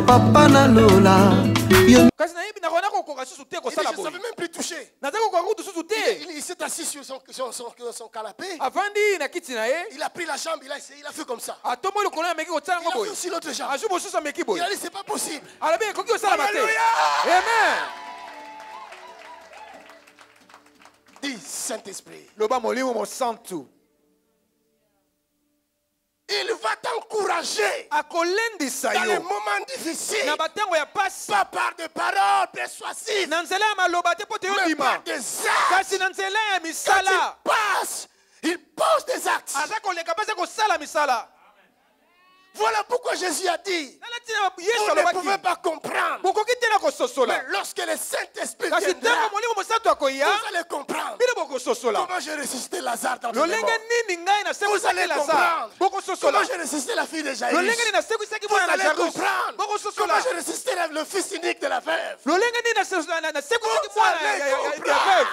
papa na lola. Je ne savais même plus toucher. Il s'est assis sur son canapé. Il a pris la jambe, il a essayé, il a fait comme ça. Il a fait aussi l'autre jambe. Il a dit, c'est pas possible. Alléluia. Amen. Dis, Saint-Esprit. Il va t'encourager dans les moments difficiles. Pas par des paroles persuasives, mais par des actes. Quand il passe, il pose des actes. Voilà pourquoi Jésus a dit, on ne pouvait pas comprendre. Mais lorsque le Saint-Esprit viendra, vous allez comprendre. Comment j'ai ressuscité Lazare dans le monde. Vous allez comprendre. Comment j'ai ressuscité la fille de Jaïr. Vous allez comprendre. Comment j'ai ressuscité le fils unique de la veuve. Vous allez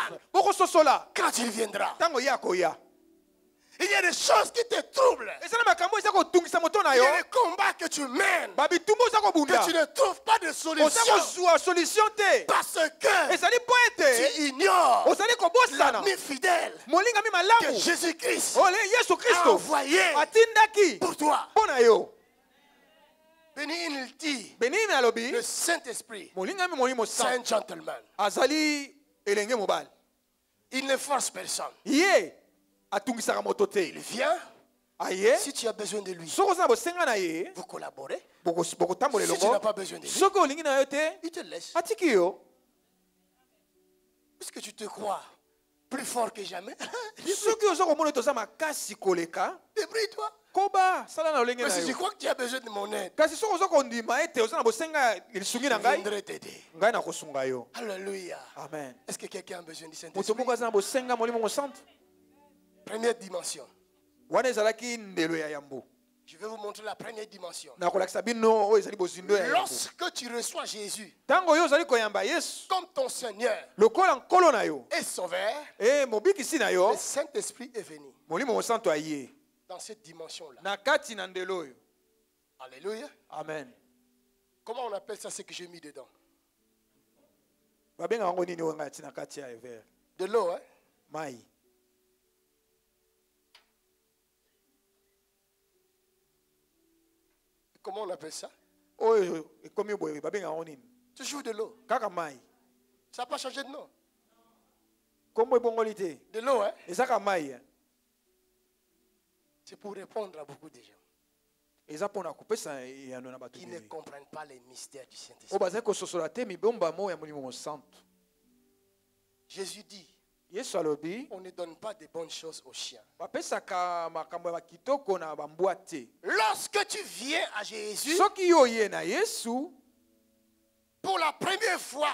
comprendre. Quand il viendra. Il y a des choses qui te troublent. Il y a des combats que tu mènes, que tu ne trouves pas de solution. Parce que tu ignores l'ami fidèle que Jésus-Christ a envoyé pour toi. Béni il dit, le Saint-Esprit, c'est un gentleman. Il ne force personne. Il vient. Si tu as besoin de lui, vous collaborez. Si tu n'as pas besoin de lui, il te laisse. Puisque tu te crois plus fort que jamais, débrouille-toi. Mais si tu crois que tu as besoin de mon aide, je viendrai t'aider. Alléluia. Amen. Est-ce que quelqu'un a besoin du Saint-Esprit? Première dimension. Je vais vous montrer la première dimension. Lorsque tu reçois Jésus comme ton Seigneur et Sauveur, le Saint-Esprit est venu dans cette dimension-là. Alléluia. Amen. Comment on appelle ça, ce que j'ai mis dedans? De l'eau, hein? Comment on appelle ça? Toujours de l'eau. Ça n'a pas changé de nom. De l'eau, hein? C'est pour répondre à beaucoup de gens qui ne comprennent pas les mystères du Saint-Esprit. Jésus dit, on ne donne pas de bonnes choses aux chiens. Lorsque tu viens à Jésus, pour la première fois,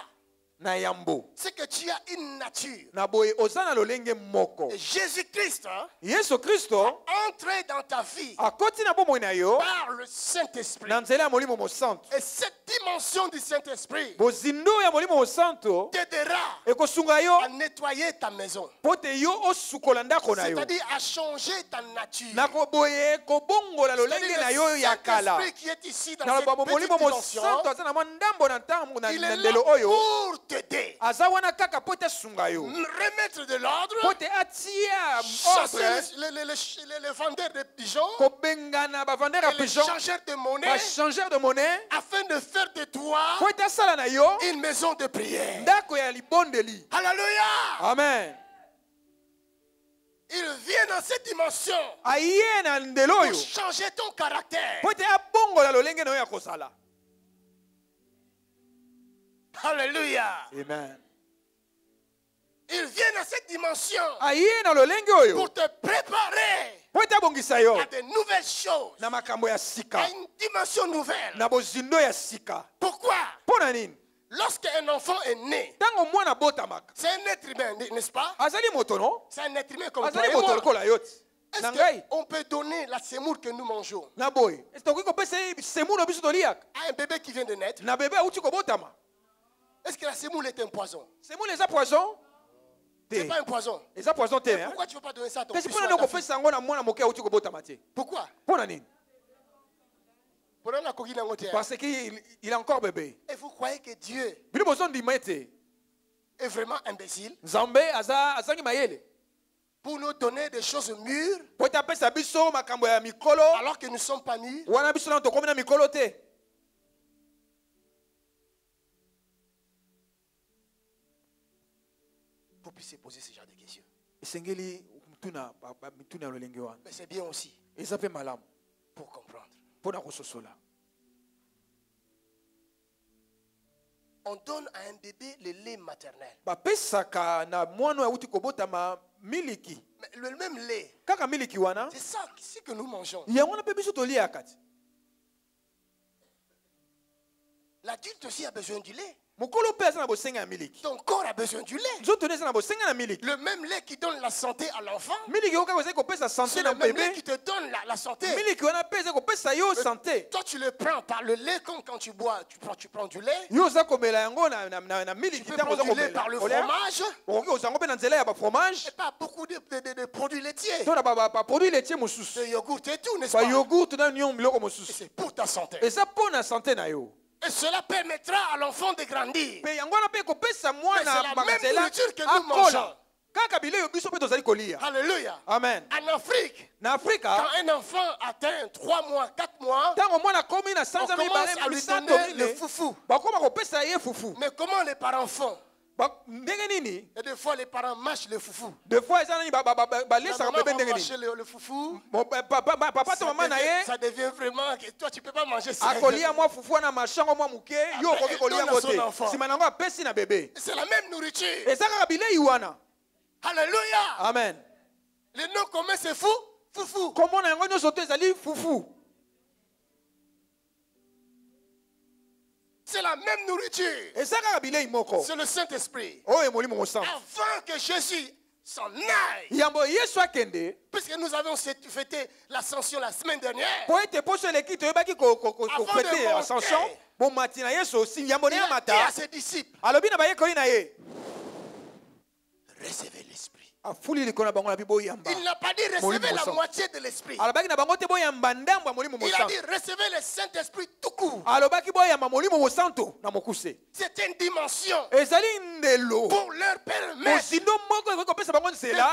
c'est que tu as une nature. Et Jésus-Christ entré dans ta vie par le Saint-Esprit. Et cette dimension du Saint-Esprit t'aidera à nettoyer ta maison. C'est-à-dire à changer ta nature. Le Saint-Esprit qui est ici dans cette petite dimension, il est là pour t'aider. Remettre de l'ordre. Chasser les vendeurs de pigeons. Et les changeurs de monnaie. Afin de faire de toi une maison de prière. Alléluia. Amen. Il vient dans cette dimension pour changer ton caractère. Alléluia. Amen. Il vient dans cette dimension pour te préparer à de nouvelles choses, à une dimension nouvelle. Pourquoi? Lorsqu'un enfant est né, c'est un être humain, n'est-ce pas? C'est un être humain comme toi et moi. Est-ce qu'on peut donner la semoule que nous mangeons à un bébé qui vient de naître? Est-ce que la semoule est un poison? C'est pas un poison. Pourquoi tu ne veux pas donner ça à ton fils? Pourquoi? Parce qu'il est encore bébé. Et vous croyez que Dieu est vraiment imbécile? Pour nous donner des choses mûres alors que nous ne sommes pas mûrs. Vous puissiez poser ce genre de questions. Mais c'est bien aussi pour comprendre. On donne à un bébé le lait maternel. Mais le même lait, c'est ça que nous mangeons. L'adulte aussi a besoin du lait. Ton corps a besoin du lait. Le même lait qui donne la santé à l'enfant, c'est le même lait qui te donne la santé. Toi tu le prends par le lait, comme quand tu bois, tu prends du lait. Tu peux prendre du lait par le fromage. Et pas beaucoup de produits laitiers. De yogourt et tout, n'est-ce pas? Et c'est pour ta santé. Et cela permettra à l'enfant de grandir. Mais c'est la même nourriture que nous mangeons. Alléluia. Amen. En Afrique, quand un enfant atteint 3 mois, 4 mois, on commence à lui donner le foufou. Mais comment les parents font? Et des fois les parents mâchent le foufou. La maman va mâcher le foufou. Ça devient vraiment que toi tu ne peux pas manger ça. Après, il donne à son enfant. C'est la même nourriture. Alléluia. Amen. Le nom commun c'est foufou. C'est la même nourriture. C'est le Saint-Esprit. Avant que Jésus s'en aille, puisque nous avons fêté l'ascension la semaine dernière, avant de monter, il a dit à ses disciples, recevez l'Esprit. Il n'a pas dit recevez la moitié de l'Esprit. Il a dit recevez le Saint-Esprit tout court. C'est une dimension pour leur permettre de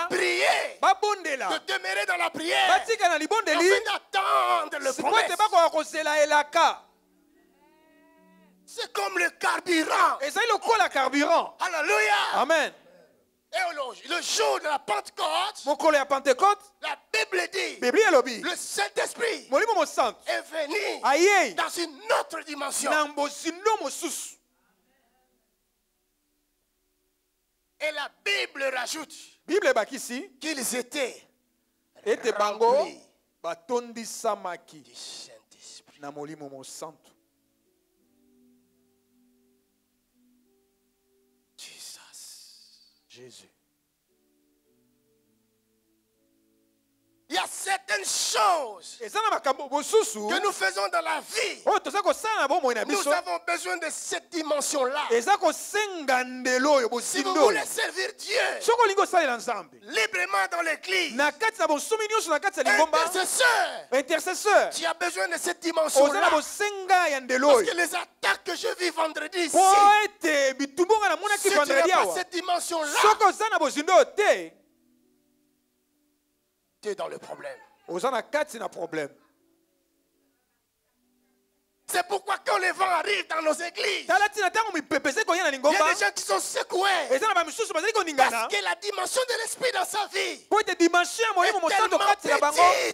prier, de demeurer dans la prière, afin d'attendre le promesse. C'est comme le carburant. Alléluia. Amen. Et le jour de la Pentecôte, la Bible dit, le Saint-Esprit est venu dans une autre dimension. Et la Bible rajoute qu'ils étaient remplis du Saint-Esprit. Jésus. Il y a certaines choses que nous faisons dans la vie. Nous avons besoin de cette dimension-là. Si vous voulez servir Dieu librement dans l'église, intercesseur, tu as besoin de cette dimension-là. Parce que les attaques que je vis vendredi ici, si tu n'as pas cette dimension-là, tu es dans le problème. C'est pourquoi quand les vents arrivent dans nos églises, il y a des gens qui sont secoués. Parce que la dimension de l'esprit dans sa vie est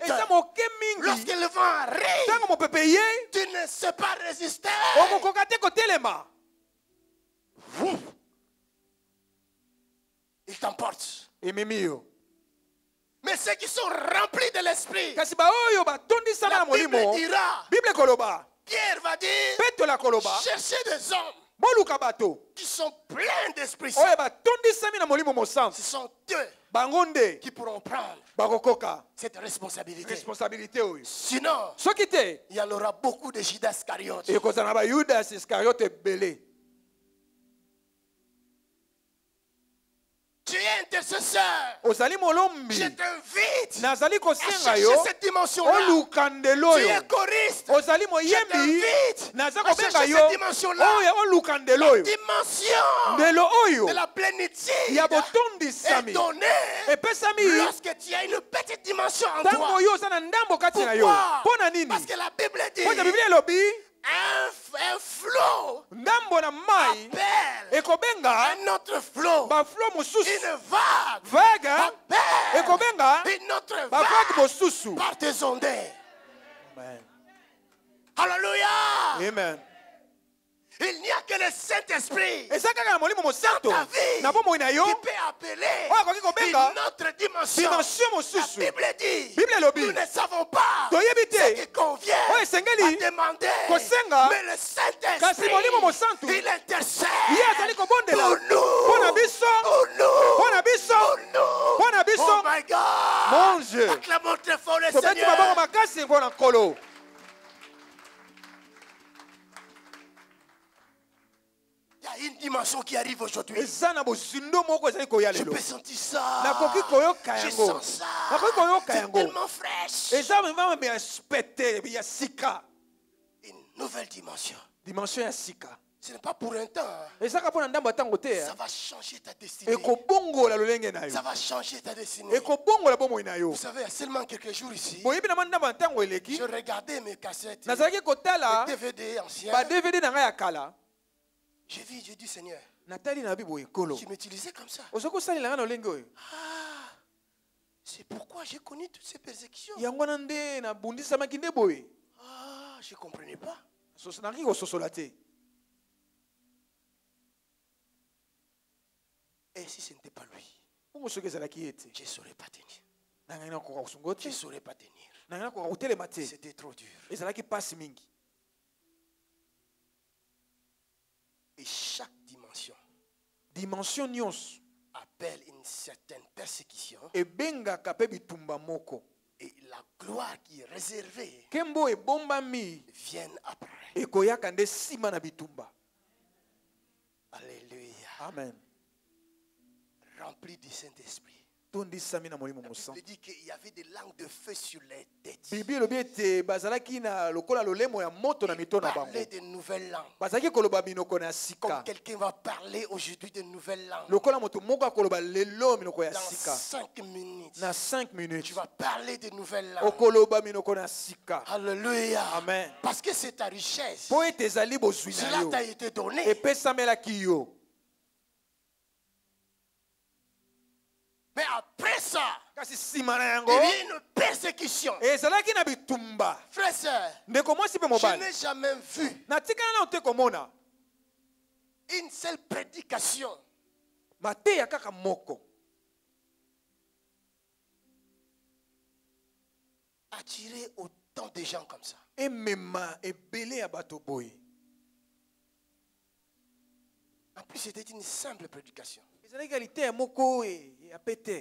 tellement petite. Lorsque le vent arrive, tu ne sais pas résister. Il t'emporte. Mais ceux qui sont remplis de l'esprit, la Bible dira, Pierre va dire, cherchez des hommes qui sont pleins d'Esprit Saint. Ce sont eux qui pourront prendre cette responsabilité. Sinon, il y en aura beaucoup de Judas Iscariote. Tu es intercesseur. Je t'invite à chercher cette dimension-là. Tu es choriste. Je t'invite à chercher cette dimension-là. La dimension de la plénitude est donnée lorsque tu as une petite dimension en toi. Pourquoi? Parce que la Bible dit un flot appelle un autre flot. Une vague appelle une autre vague par tes ondées. Alléluia. Amen. Il n'y a que le Saint-Esprit dans ta vie qui peut appeler une autre dimension. La Bible dit, nous ne savons pas ce qui convient à demander, mais le Saint-Esprit, il intercède pour nous. Oh my God. Mon Dieu. Acclamons très fort le Seigneur. Il y a une dimension qui arrive aujourd'hui. Je peux sentir ça. Je sens ça. C'est tellement fraîche. Une nouvelle dimension. Ce n'est pas pour un temps. Ça va changer ta destinée. Ça va changer ta destinée. Vous savez, il y a seulement quelques jours ici, je regardais mes cassettes, les DVD anciens. J'ai vu, j'ai dit, Seigneur, tu m'utilisais comme ça. C'est pourquoi j'ai connu toutes ces persécutions. Je ne comprenais pas. Et si ce n'était pas lui, je ne saurais pas tenir. Je ne saurais pas tenir. C'était trop dur. Et chaque dimension appelle une certaine persécution. Et la gloire qui est réservée vient après. Alléluia. Amen. Rempli du Saint-Esprit. La Bible dit qu'il y avait des langues de feu sur les têtes. Ils parlaient de nouvelles langues. Comme quelqu'un va parler aujourd'hui de nouvelles langues. Dans 5 minutes, tu vas parler de nouvelles langues. Alléluia. Amen. Parce que c'est ta richesse. Cela t'a été donné. Mais après ça, il y a une persécution. Frère et sœur, je n'ai jamais vu une seule prédication attirer autant de gens comme ça. En plus, c'était une simple prédication.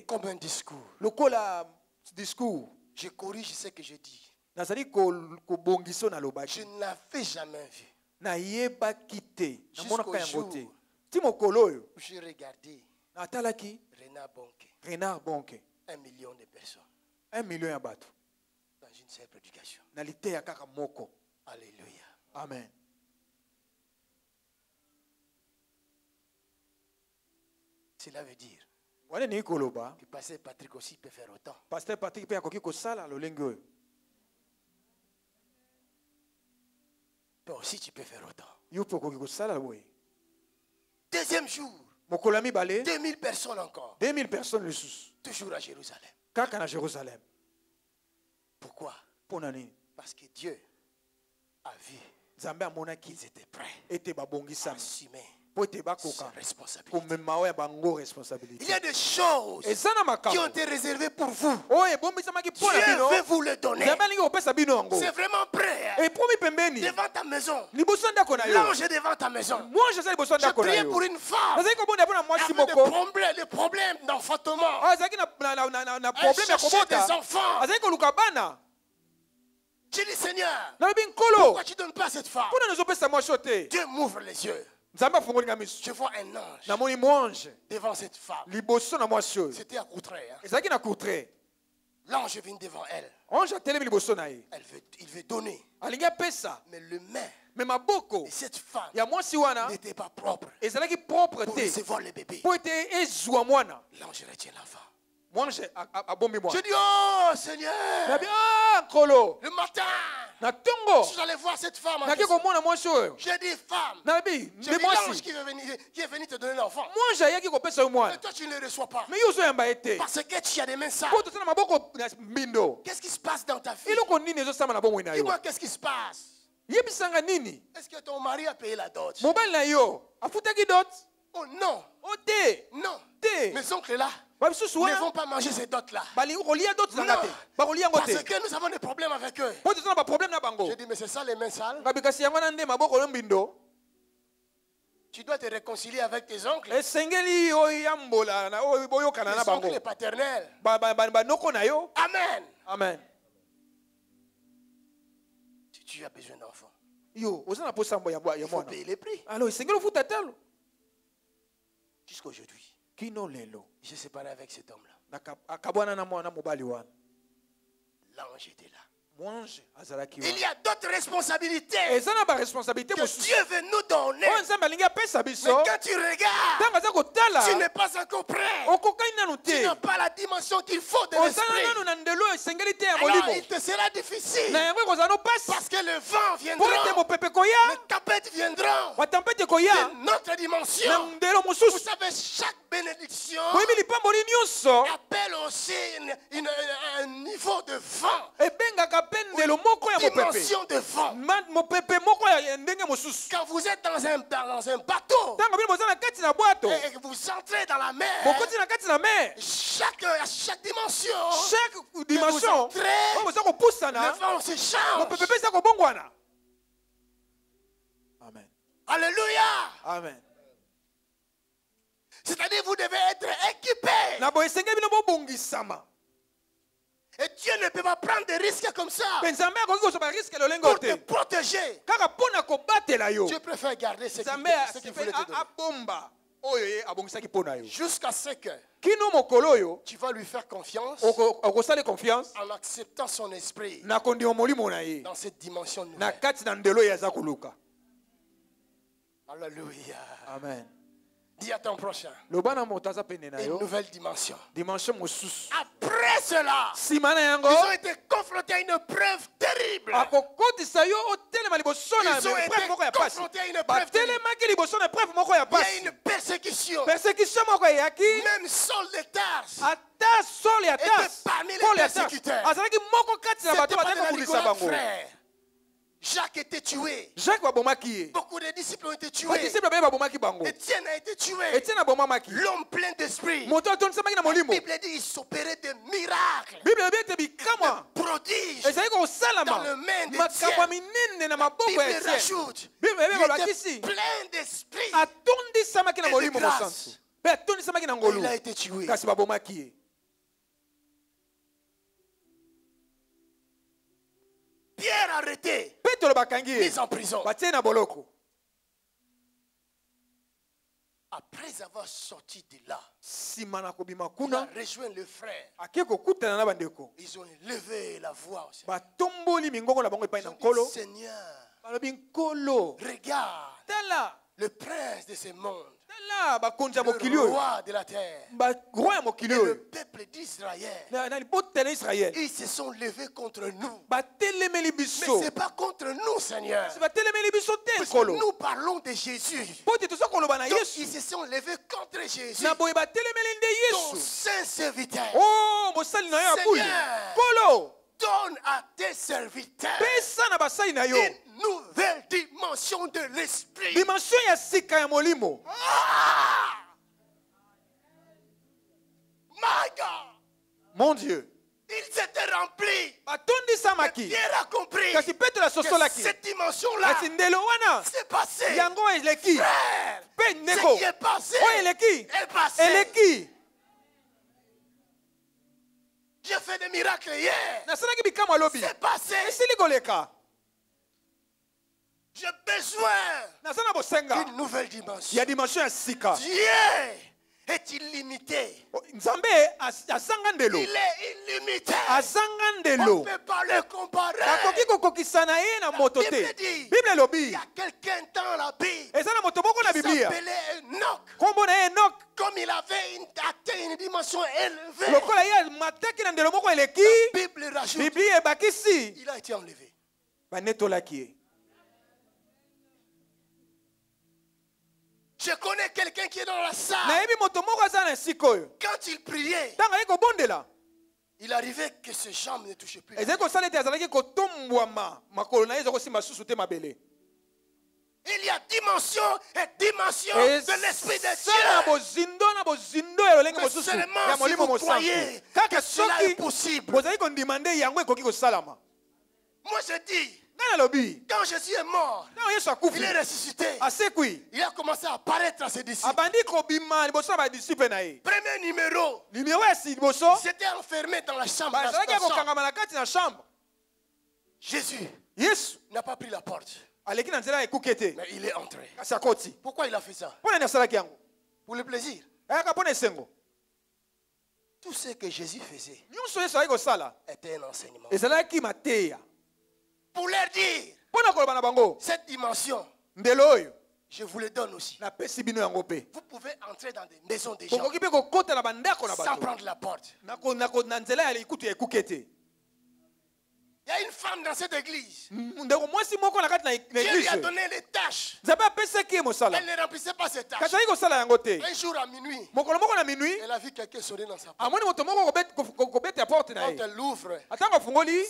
Comme un discours. Je corrige ce que je dis. Je n'avais jamais vu. Jusqu'au jour où j'ai regardé Renard Bonke. 1 million de personnes. 1 million de bateaux. Dans une seule prédication. Alléluia. Amen. Cela veut dire que Pasteur Patrick aussi peut faire autant. Pasteur Patrick peut faire toi aussi tu peux faire autant. Deuxième jour, 2000 personnes encore. 2000 personnes. Toujours à Jérusalem. Pourquoi? Parce que Dieu a vu qu'ils étaient prêts à assumer sa responsabilité. Il y a des choses qui ont été réservées pour vous. Dieu veut vous le donner. C'est vraiment prêt. Devant ta maison. L'ange est devant ta maison. Je priais pour une femme avec des problèmes d'enfantement. Elle cherchait des enfants. J'ai dit, Seigneur, pourquoi tu ne donnes pas à cette femme? Dieu m'ouvre les yeux. Je vois un ange devant cette femme. C'était à Courtrai. L'ange vient devant elle. Il veut donner. Mais le main de cette femme n'était pas propre pour recevoir le bébé. L'ange retient l'enfant. Je dis, oh Seigneur, le matin, je suis allé voir cette femme. J'ai dit, femme, j'ai dit l'ange qui est venu te donner l'enfant. Mais toi, tu ne le reçois pas. Parce que tu as des mains sales. Qu'est-ce qui se passe dans ta vie? Dis-moi, qu'est-ce qui se passe? Est-ce que ton mari a payé la dot? Oh non. Non. Mes oncles là ne vont pas manger ces dots-là. Non. Parce que nous avons des problèmes avec eux. J'ai dit, mais c'est ça les mains sales? Tu dois te réconcilier avec tes oncles. Tes oncles paternels. Amen. Amen. Tu as besoin d'enfants. Il faut payer les prix. Jusqu'aujourd'hui, j'ai séparé avec cet homme-là. L'ange était là. Il y a d'autres responsabilités que Dieu veut nous donner. Mais quand tu regardes, tu n'es pas encore prêt. Tu n'as pas la dimension qu'il faut de l'esprit. Alors il te sera difficile. Parce que le vent viendra, les tempêtes viendront de notre dimension. Vous savez, chaque bénédiction appelle aussi un niveau de vent. Dimension de vent. Quand vous êtes dans un bateau et que vous entrez dans la mer, chaque dimension que vous entrez, le vent se change. Amen. Alléluia. Amen. C'est-à-dire vous devez être équipé. Et Dieu ne peut pas prendre des risques comme ça pour te protéger. Dieu préfère garder ce qu'il voulait te donner. Jusqu'à ce que tu vas lui faire confiance en acceptant son esprit dans cette dimension nouvelle. Alléluia. Amen. Dis à ton prochain. Une nouvelle dimension. Après cela, ils ont été confrontés à une preuve terrible. Ils ont été confrontés à une preuve terrible. Il y a une persécution. Même Saul de Tarse était parmi les persécuteurs. C'était pas de la rigolade, frère. Jacques était tué. Beaucoup de disciples ont été tués. Étienne a été tué. L'homme plein d'esprit. La Bible dit qu'il s'opérait des miracles, des prodiges dans le main d'Étienne. La Bible rajoute, il était plein d'esprit et de grâce. Il a été tué. Pierre arrêté, mis en prison. Après avoir sorti de là, il a rejoint le frère. Ils ont élevé la voix. Ils ont dit, Seigneur, regarde le prince de ce monde, le roi de la terre, et le peuple d'Israël, ils se sont levés contre nous. Mais ce n'est pas contre nous, Seigneur. Parce que nous parlons de Jésus. Donc ils se sont levés contre Jésus, ton saint serviteur. Seigneur, donne à tes serviteurs une nouvelle dimension de l'esprit. My God. Mon Dieu. Il s'était rempli. Pierre a compris que cette dimension-là s'est passée. Frère, ce qui est passé est passé. J'ai fait des miracles hier. C'est passé. J'ai besoin d'une nouvelle dimension. Dieu est illimité. Il est illimité. On ne peut pas le comparer. La Bible dit, il y a quelqu'un dans la Bible qui s'appelait Enoch. Comme il avait atteint une dimension élevée, la Bible rajoute, il a été enlevé. Je connais quelqu'un qui est dans la salle. Quand il priait, il arrivait que ses jambes ne touchaient plus. Il y a dimension et dimension de l'Esprit de Dieu. Mais seulement si vous croyez que cela est possible. Moi je dis, quand Jésus est mort, il est ressuscité. Il a commencé à apparaître à ses disciples. Premier numéro, il s'était enfermé dans la chambre. Jésus n'a pas pris la porte. Mais il est entré. Pourquoi il a fait ça? Pour le plaisir. Tout ce que Jésus faisait était un enseignement. Pour leur dire, cette dimension, je vous le donne aussi. Vous pouvez entrer dans des maisons des gens sans prendre la porte. Il y a une femme dans cette église. Dieu lui a donné les tâches. Elle ne remplissait pas ses tâches. Un jour à minuit, elle a vu quelqu'un sonner dans sa porte. Quand elle l'ouvre,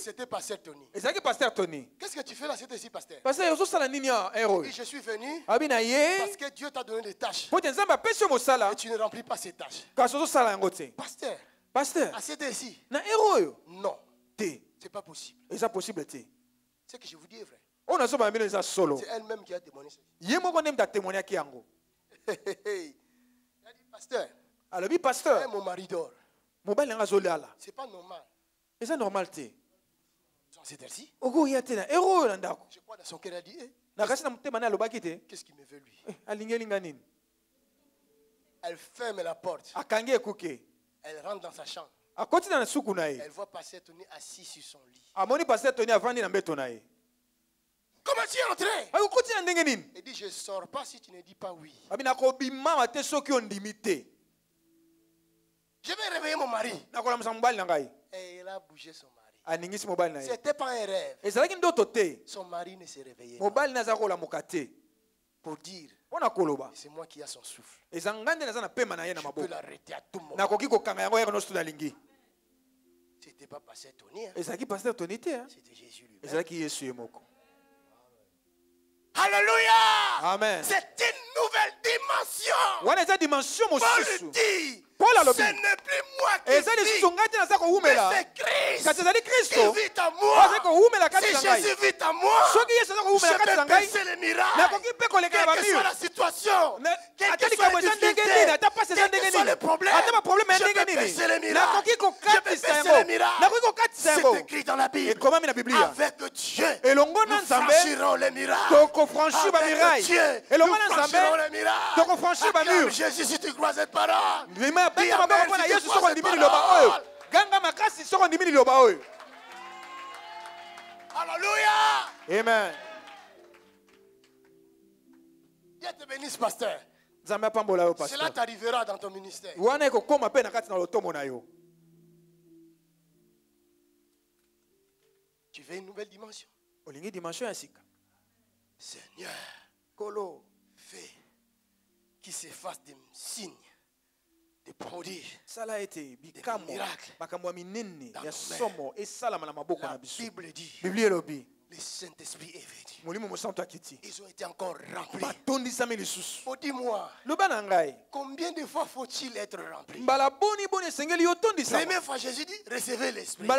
c'était Pasteur Tony. Qu'est-ce que tu fais là? C'était ici, Pasteur. Et je suis venu parce que Dieu t'a donné des tâches. Et tu ne remplis pas ces tâches. Pasteur, c'était ici. Non. C'est pas possible. C'est que je vous dis est vrai. C'est elle-même qui a témoigné. Il a dit, pasteur, mon mari dort. C'est pas normal. C'est elle-ci. Je crois dans son cœur, elle a dit, qu'est-ce qu'il me veut lui? Elle ferme la porte. Elle rentre dans sa chambre. Elle voit Pasteur Tony assis sur son lit. Comment tu es entré? Il dit, je ne sors pas si tu ne dis pas oui. Je vais réveiller mon mari. Et il a bougé son mari. Ce n'était pas un rêve. Son mari ne s'est réveillé pas. Pour dire, c'est moi qui ai son souffle. Je peux l'arrêter à tout moment. C'était pas Pasteur Tony. C'était Jésus lui-même. Alléluia. Amen. C'est une nouvelle dimension. Paul dit, ce n'est plus moi qui vis, mais c'est Christ qui vit en moi. Si Jésus vit en moi, je peux percer les miracles. Quelle que soit la situation, quelle que soit la difficulté, quel que soit le problème, je peux percer les miracles. Je peux percer les miracles. C'est écrit dans la Bible. Avec Dieu, nous franchirons les miracles. Avec Dieu, nous franchirons les miracles. Acclame Jésus si tu crois cette parole. Dis amen si tu crois cette parole. Alléluia. Amen. Dieu te bénisse, pasteur. Cela t'arrivera dans ton ministère. Tu veux une nouvelle dimension? Seigneur, fais qu'il se fasse des signes, des prodiges, des miracles. La Bible dit, le Saint-Esprit est venu. Ils ont été encore remplis. Oh, dis-moi, combien de fois faut-il être rempli? Première fois, Jésus dit, recevez l'Esprit. Au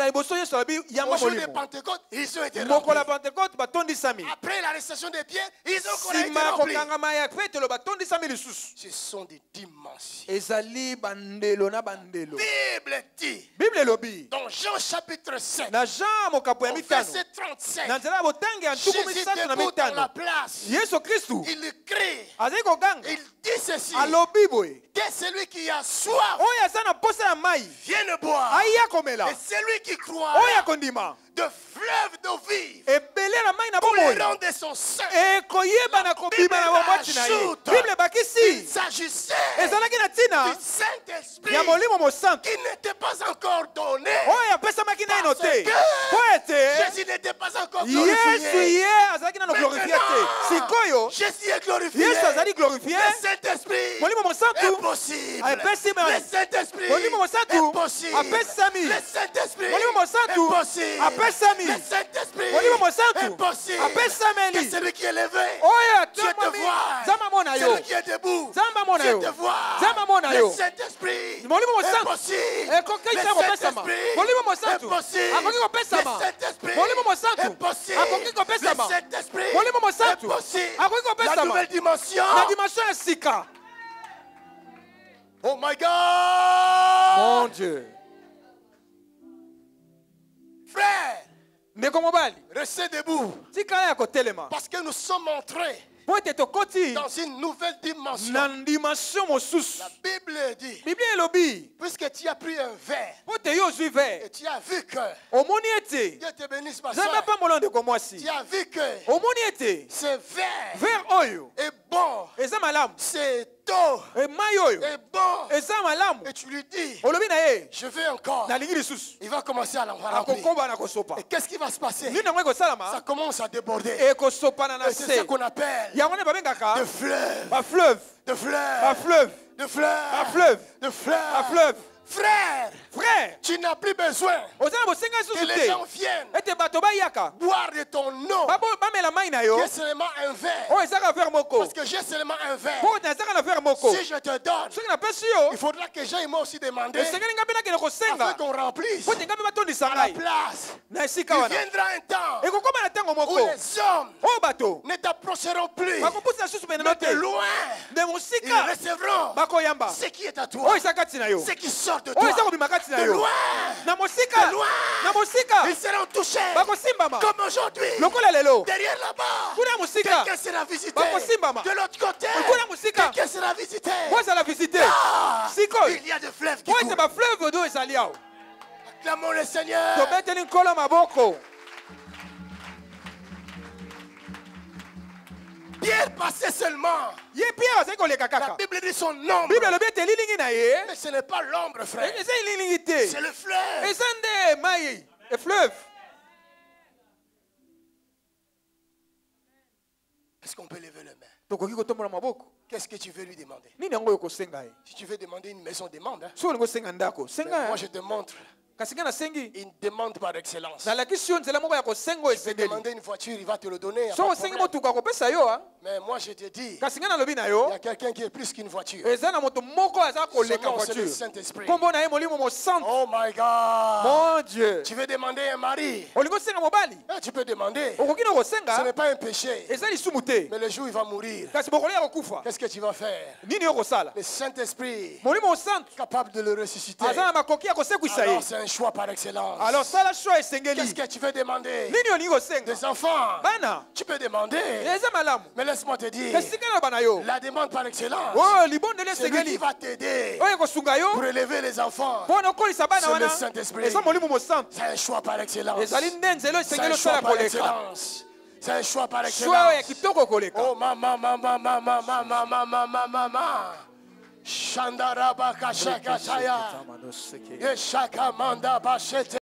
jour de Pentecôte, ils ont été remplis. Après l'arrestation des pierres, ils ont été remplis. Ce sont des dimensions. Bible dit, dans Jean chapitre 7, au verset 35, Jésus debout dans la place. Il crie. Il dit ceci. Que celui qui a soif vienne boire. Et celui qui croit de fleuve d'eau vive couleront de son sein. Il s'agissait du Saint-Esprit qui n'était pas encore donné parce que Jésus n'était pas encore glorifié. Maintenant, Jésus est glorifié. Le Saint-Esprit est possible. Le Saint-Esprit est possible. Le Saint-Esprit est possible. Le Saint-Esprit est possible. Que celui qui est levé, Dieu te voit. Celui qui est debout, Dieu te voit. Le Saint-Esprit est possible. Le Saint-Esprit est possible. Le Saint-Esprit est possible. Le Saint-Esprit est possible. La nouvelle dimension. Oh my God. Mon Dieu. Frère, restez debout. Parce que nous sommes entrés dans une nouvelle dimension. La Bible dit, puisque tu as pris un verre et tu as vu que Dieu te bénisse, ma soeur. Tu as vu que ce verre est bon, c'est eau est bon, et tu lui dis, je veux encore. Il va commencer à remplir. Et qu'est-ce qui va se passer? Ça commence à déborder. Et c'est ce qu'on appelle de fleuve. De fleuve. Frère, tu n'as plus besoin que les gens viennent boire de ton eau. J'ai seulement un verre. Parce que j'ai seulement un verre. Si je te donne, il faudra que j'aille moi aussi demander afin qu'on remplisse à la place. Il viendra un temps où les hommes ne t'approcheront plus, mais de loin ils recevront ce qui est à toi, ce qui sort de toi. De loin, ils seront touchés comme aujourd'hui. Derrière là-bas, quelqu'un sera visité. De l'autre côté, quelqu'un sera visité. Il y a des fleuves qui coulent. Acclamons le Seigneur. Pierre passait seulement. La Bible dit son ombre. Mais ce n'est pas l'ombre, frère. C'est le fleuve. Est-ce qu'on peut lever les mains? Qu'est-ce que tu veux lui demander? Si tu veux demander une maison, demande. Moi, je te montre une demande par excellence. Si tu veux demander une voiture, il va te le donner. Mais moi je te dis, il y a quelqu'un qui est plus qu'une voiture. Son nom, c'est le Saint-Esprit. Oh my God. Mon Dieu. Tu veux demander un mari? Tu peux demander. Ce n'est pas un péché. Mais le jour où il va mourir, qu'est-ce que tu vas faire? Le Saint-Esprit capable de le ressusciter. Alors c'est un choix par excellence. Qu'est-ce que tu veux demander? Des enfants. Tu peux demander. Mais laisse-moi te dire, la demande par excellence, c'est lui qui va t'aider pour élever les enfants. C'est le Saint-Esprit. C'est un choix par excellence. C'est un choix par excellence. C'est un choix par excellence. Oh maman. Shandaraba kashakataya. Yeshaka manda bashete.